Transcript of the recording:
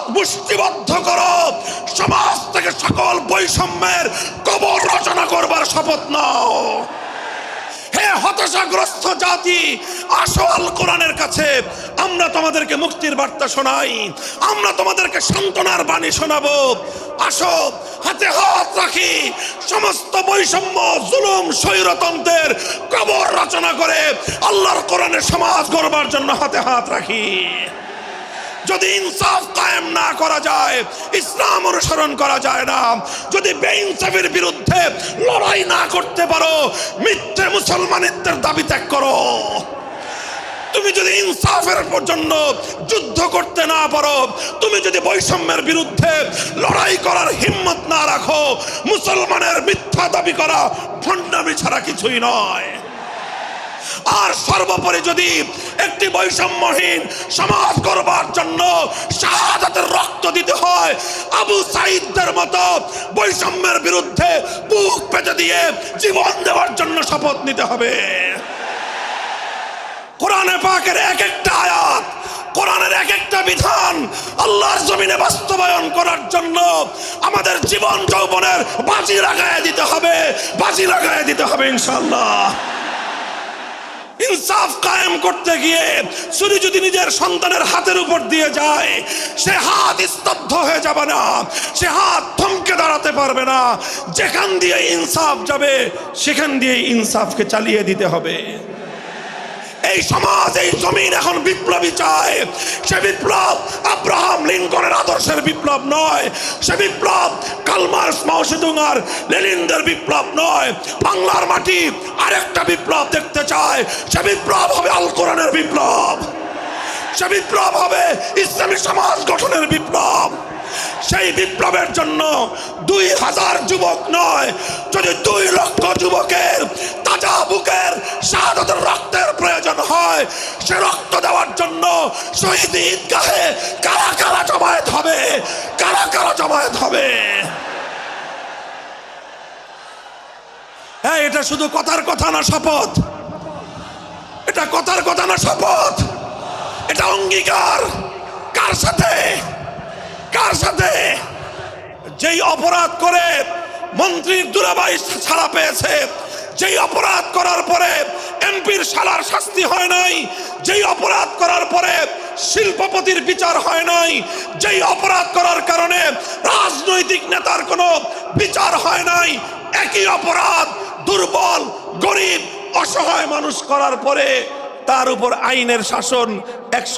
হাত মুষ্টিবদ্ধ করো, সমাজ থেকে সকল বৈষম্যের কবর রচনা করবার শপথ নাও। হে হতাশাগ্রস্ত জাতি, আসো আল কোরআনের কাছে, আমরা তোমাদেরকে মুক্তির বার্তা শোনাই, আমরা তোমাদেরকে সান্ত্বনার বাণী শোনাবো। আসো হাতে হাত রাখি, সমস্ত বৈষম্য, জুলুম, স্বৈরতন্ত্রের কবর রচনা করে আল্লাহর কোরআনের সমাজ গড়বার জন্য হাতে হাত রাখি। যদি ইনসাফ কায়েম না করা যায়, ইসলাম অনুসরণ করা যায় না, যদি বেইনসাফের বিরুদ্ধে লড়াই না করতে পারো, মিথ্যে মুসলমানিত্বের দাবি ত্যাগ করো। তুমি যদি ইনসাফের জন্য যুদ্ধ করতে না পারো, তুমি যদি বৈষম্যের বিরুদ্ধে লড়াই করার হিম্মত না রাখো, মুসলমানের মিথ্যা দাবি করা ভণ্ডামি ছাড়া কিছুই নয়। আর সর্বোপরি যদি একটি বৈষম্যহীন সমাজ গড়বার জন্য শাহাদাতের রক্ত দিতে হয়, আবু সাঈদদের মতো বৈষম্যের বিরুদ্ধে বুক পেতে দিয়ে জীবন দেওয়ার জন্য শপথ নিতে হবে। কোরআনে পাকের এক একটা আয়াত, কোরআনের এক একটা বিধান আল্লাহর জমিনে বাস্তবায়ন করার জন্য আমাদের জীবন যৌবনের বাজি লাগায় দিতে হবে, বাজি লাগায় দিতে হবে ইনশাআল্লাহ। ইনসাফ কায়েম করতে গিয়ে ছুরি যদি নিজের সন্তানের হাতের উপর দিয়ে যায়, সে হাত স্তব্ধ হয়ে যাবে না, সে হাত থমকে দাঁড়াতে পারবে না। যেখান দিয়ে ইনসাফ যাবে সেখান দিয়ে ইনসাফকে চালিয়ে দিতে হবে। এই সমাজ, এই জমিন এখন বিপ্লবী চায়। সে বিপ্লব আব্রাহাম লিঙ্কনের আদর্শের বিপ্লব নয়, সে বিপ্লব কার্ল মার্কস, মাও সেতুং আর লেনিনদের বিপ্লব নয়। বাংলার মাটি আরেকটা বিপ্লব দেখতে চায়, সে বিপ্লব হবে আল কোরআনের বিপ্লব, সে বিপ্লব হবে ইসলামী সমাজ গঠনের বিপ্লব। সেই বিপ্লবের জন্য 2000 যুবক নয়, যদি 2 লক্ষ যুবকের তাজা বুকের শাহাদাতের রক্তের প্রয়োজন হয়, সে রক্ত দেওয়ার জন্য শহীদ ঈদগাহে কারা কারা জমায়েত হবে, কারা কারা জমায়েত হবে। হ্যাঁ, এটা শুধু কথার কথা না, শপথ। এটা কথার কথা না, শপথ। এটা অঙ্গীকার। কার সাথে? কার সাথে? যেই অপরাধ করে মন্ত্রীর দুলাভাই ছাড়া পেয়েছে, যেই অপরাধ করার পরে এমপির শালার শাস্তি হয় নাই, যেই অপরাধ করার পরে শিল্পপতির বিচার হয় নাই, যেই অপরাধ করার কারণে রাজনৈতিক নেতার কোনো বিচার হয় নাই, একই অপরাধ দুর্বল, গরিব, অসহায় মানুষ করার পরে তার উপর আইনের শাসন 100